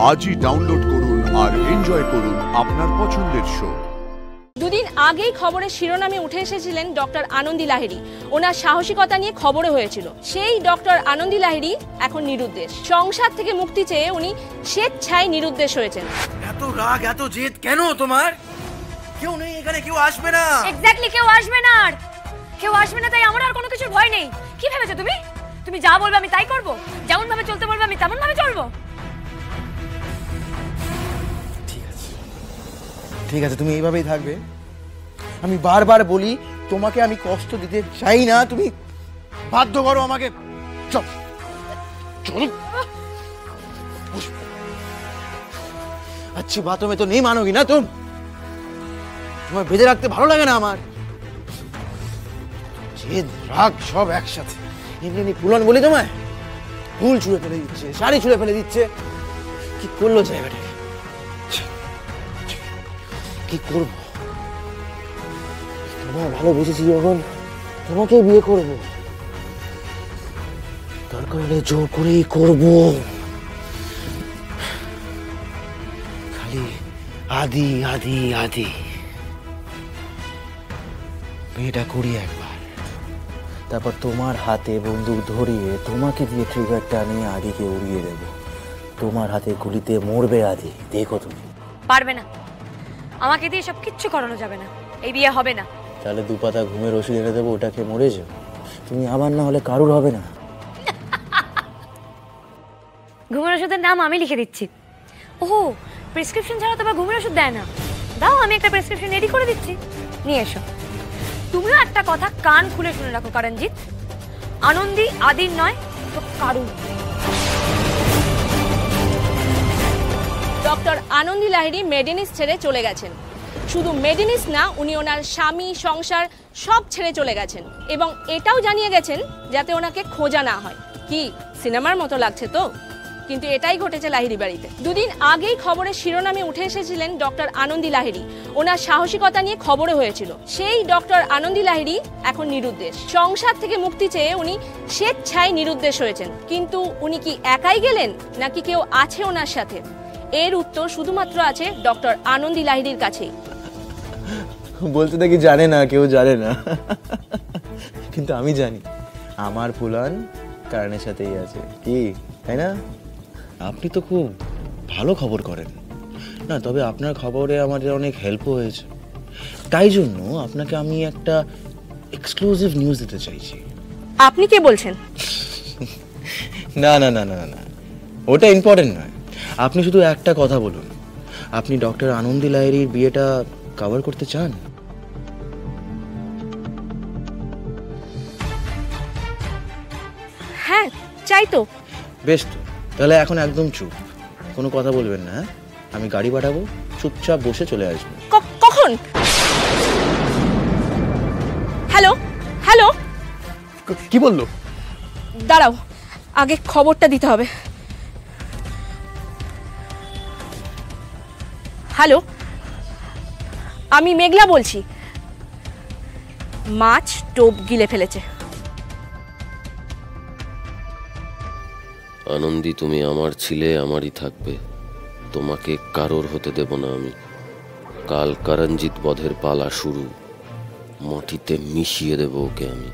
আজই ডাউনলোড করুন আর এনজয় করুন আপনার পছন্দের শো। দুদিন আগেই খবরের শিরোনামে উঠে এসেছিলেন ডক্টর আনন্দী লাহিড়ী। ওনার সাহসিকতা নিয়ে খবরও হয়েছিল। সেই ডক্টর আনন্দী লাহিড়ী এখন নিরুদ্দেশ। সংসার থেকে মুক্তি চেয়ে উনি স্বেচ্ছায় নিরুদ্দেশ হয়েছেন। এত রাগ, এত জেদ কেন তোমার? কেউ নেই এখানে, কেউ আসবে না। এক্স্যাক্টলি, কেউ আসবে না। আর কেউ আসবে না, তাই আমার আর কোনো কিছুর ভয় নেই। কি ভেবেছো তুমি? তুমি যা বলবে আমি তাই করব? যেমন ভাবে চলতে বলবে আমি তেমন ভাবে চলবো? ঠিক আছে, তুমি এইভাবেই থাকবে। আমি বারবার বলি তোমাকে আমি কষ্ট দিতে চাই না, তুমি বাধ্য করো আমাকে। চল চল। अच्छी बातों में तो नहीं मानोगी ना तुम। তোমায় বেঁধে রাখতে ভালো লাগে না আমার। জেদ রাগ সব একসাথে। এমনি পুলান বলি তোমায়, ফুল ছুঁড়ে ফেলে দিচ্ছে, শাড়ি ছুঁড়ে ফেলে দিচ্ছে। কি করলো জায়গাটাকে? কি করবো? তোমায় ভালোবেসেছি যখন, তোমাকে বিয়ে করবো। দরকার হলে জোর করেই করবো। খালি আদি আদি আদি বিয়েটা করি একবার, তারপর তোমার হাতে বন্দুক ধরিয়ে তোমাকে দিয়ে ট্রিগারটা নিয়ে আদিকে উড়িয়ে দেবো। তোমার হাতে গুলিতে মরবে আদি, দেখো তুমি। পারবে না, আমাকে দিয়ে সব কিচ্ছু করানো যাবে না। এই বিয়ে হবে না। তাহলে দুপাতা ঘুমের ওষুধ এনে দেবো, ওটাকে মরে যাও তুমি। আবার না হলে কারুর হবে না। ঘুমের ওষুধের নাম আমি লিখে দিচ্ছি। ওহো, প্রেসক্রিপশন ছাড়া তো বা ঘুমের ওষুধ দেয় না। দাও, আমি একটা প্রেসক্রিপশন রেডি করে দিচ্ছি, নিয়ে এসো। তুমিও একটা কথা কান খুলে শুনে রাখো করণজিৎ, আনন্দী আদির নয় তো কারুর। ডক্টর আনন্দী লাহিড়ী মেডিনিস ছেড়ে চলে গেছেন। শুধু মেডিনিস না, উনি ওনার স্বামী, সংসার সব ছেড়ে চলে গেছেন এবং এটাও জানিয়ে গেছেন যাতে ওনাকে খোঁজা না হয়। কি সিনেমার মতো লাগছে তো? কিন্তু এটাই ঘটেছে লাহিড়ী বাড়িতে। দুদিন আগেই খবরের শিরোনামে উঠে এসেছিলেন ডক্টর আনন্দী লাহিড়ী। ওনার সাহসিকতা নিয়ে খবরও হয়েছিল। সেই ডক্টর আনন্দী লাহিড়ী এখন নিরুদ্দেশ। সংসার থেকে মুক্তি চেয়ে উনি স্বেচ্ছায় নিরুদ্দেশ হয়েছেন। কিন্তু উনি কি একাই গেলেন নাকি কেউ আছে ওনার সাথে? এর উত্তর শুধুমাত্র আছে ডক্টর আনন্দী লাহিড়ীর কাছেই। বলতে দেখি জানে না, কেউ জানে না, কিন্তু আমি জানি আমার পুলান কারণের সাথেই আছে। কি তাই না? আপনি তো খুব ভালো খবর করেন না, তবে আপনার খবরে আমাদের অনেক হেল্পও হয়েছে। তাই জন্য আপনাকে আমি একটা এক্সক্লুসিভ নিউজ দিতে চাইছি। আপনি কে বলছেন? না না না না না, ওটা ইম্পর্টেন্ট নয়। আপনি শুধু একটা কথা বলুন, আপনি ডক্টর আনন্দী লাহিড়ীর বিয়েটা কভার করতে চান? হ্যাঁ, চাই তো। বেশ, তো তাহলে এখন একদম চুপ, কোনো কথা বলবেন না। আমি গাড়ি পাঠাবো, চুপচাপ বসে চলে আসবেন। কখন? হ্যালো হ্যালো, কি বললো? দাঁড়াও, আগে খবরটা দিতে হবে। হ্যালো, আমি মেঘলা বলছি। মাছ টোপ গিলে ফেলেছে। আনন্দী, তুমি আমার ছিলে, আমারই থাকবে। তোমাকে কারোর হতে দেব না আমি। কাল করণজিৎ বধের পালা শুরু, মাটিতে মিশিয়ে দেব ওকে আমি।